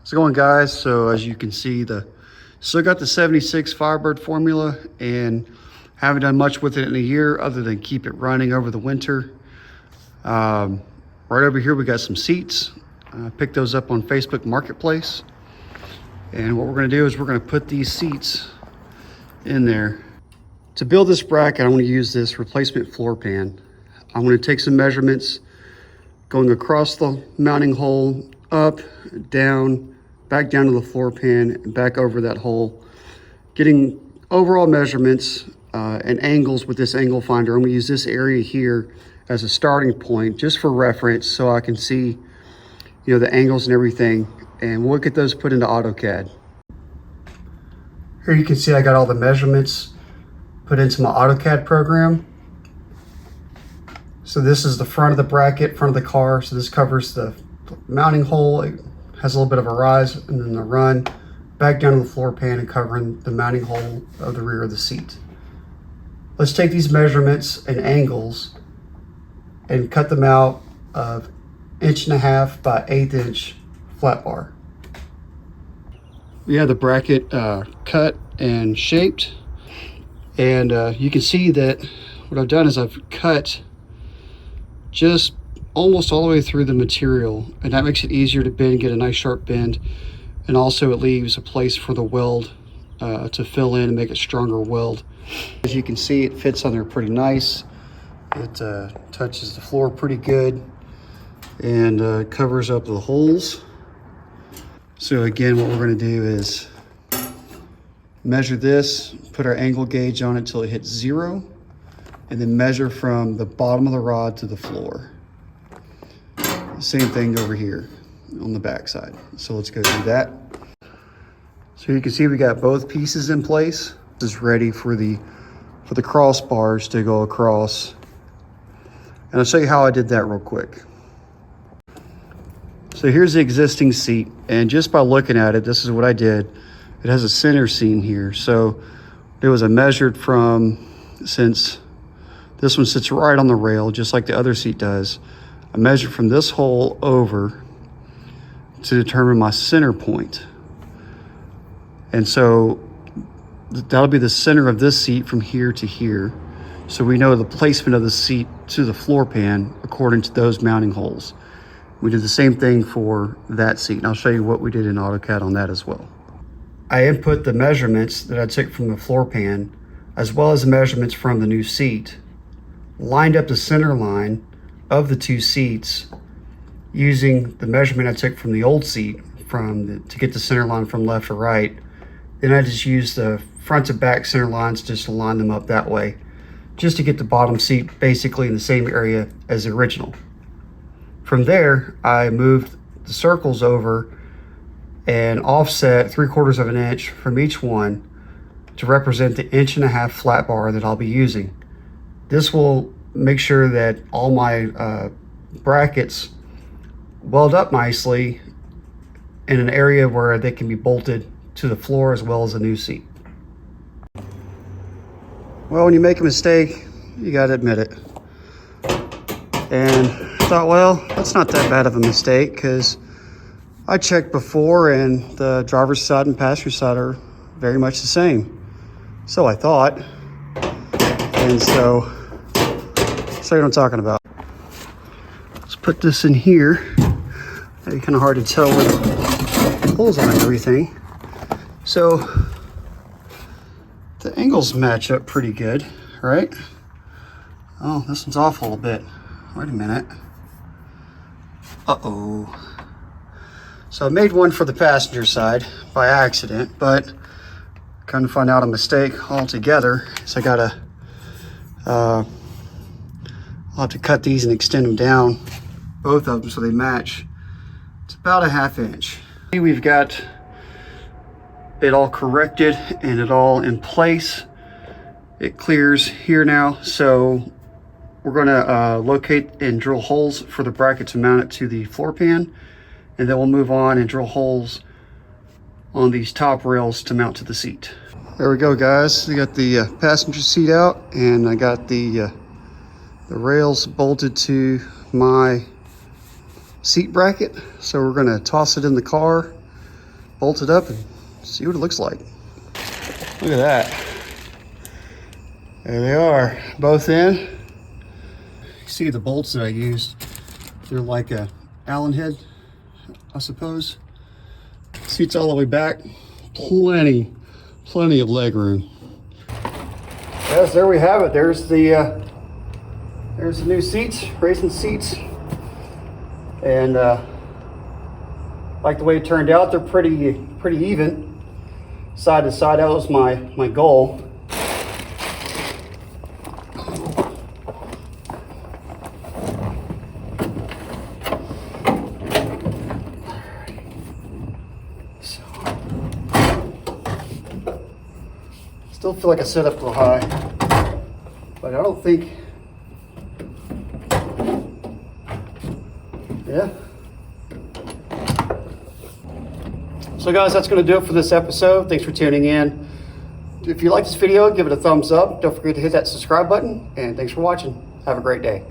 How's it going, guys? So as you can see, still got the 76 Firebird formula and haven't done much with it in a year other than keep it running over the winter. Right over here we got some seats. Picked those up on Facebook Marketplace, and what we're going to do is we're going to put these seats in there. To build this bracket, I'm going to use this replacement floor pan. I'm going to take some measurements going across the mounting hole, up, down, back down to the floor pan, and back over that hole, getting overall measurements and angles with this angle finder. I'm going to use this area here as a starting point just for reference, so I can see, you know, the angles and everything, and we'll get those put into AutoCAD. Here you can see I got all the measurements put into my AutoCAD program. So this is the front of the bracket, front of the car. So this covers the mounting hole. It has a little bit of a rise, and then the run back down to the floor pan and covering the mounting hole of the rear of the seat. Let's take these measurements and angles and cut them out of 1.5" by 1/8" inch flat bar. We have the bracket cut and shaped, and you can see that what I've done is I've cut just almost all the way through the material, and that makes it easier to bend, get a nice sharp bend, and also it leaves a place for the weld to fill in and make a stronger weld. As you can see, it fits on there pretty nice. It touches the floor pretty good and covers up the holes. So again, what we're going to do is measure this, put our angle gauge on it till it hits 0, and then measure from the bottom of the rod to the floor. Same thing over here on the back side. So let's go do that. So you can see we got both pieces in place. This is ready for the crossbars to go across. And I'll show you how I did that real quick. So here's the existing seat, and just by looking at it, this is what I did. It has a center seam here. So it was measured from, since this one sits right on the rail, just like the other seat does, I measured from this hole over to determine my center point. And so that'll be the center of this seat from here to here. So we know the placement of the seat to the floor pan according to those mounting holes. We did the same thing for that seat, and I'll show you what we did in AutoCAD on that as well. I input the measurements that I took from the floor pan, as well as the measurements from the new seat, lined up the center line of the two seats using the measurement I took from the old seat to get the center line from left to right. Then I just used the front to back center lines just to line them up that way, just to get the bottom seat basically in the same area as the original. From there, I moved the circles over and offset 3/4 inch from each one to represent the 1.5" flat bar that I'll be using. This will make sure that all my brackets weld up nicely in an area where they can be bolted to the floor as well as the new seat. Well, when you make a mistake, you gotta admit it. And I thought, well, that's not that bad of a mistake, because I checked before and the driver's side and passenger side are very much the same. So I thought, and so you know what I'm talking about. Let's put this in here. It's kind of hard to tell where the holes are and everything. So the angles match up pretty good, right? Oh, this one's off a little bit. Wait a minute. Uh-oh. So I made one for the passenger side by accident, but kind of find out a mistake altogether. So I gotta, I'll have to cut these and extend them down, both of them, so they match. It's about 1/2 inch. We've got it all corrected and it all in place. It clears here now, so we're gonna locate and drill holes for the bracket to mount it to the floor pan, and then we'll move on and drill holes on these top rails to mount to the seat. There we go, guys. We got the passenger seat out, and I got the rails bolted to my seat bracket. So we're gonna toss it in the car bolt it up and see what it looks like. Look at that. There they are, both in. You see the bolts that I used. They're like a Allen head, I suppose. Seats all the way back. Plenty of leg room. Yes, there we have it. There's the new seats, racing seats. And like the way it turned out, they're pretty even, side to side. That was my goal. Still feel like I set up a little high, but I don't think, yeah. So guys, that's going to do it for this episode. Thanks for tuning in. If you like this video, give it a thumbs up. Don't forget to hit that subscribe button, and thanks for watching. Have a great day.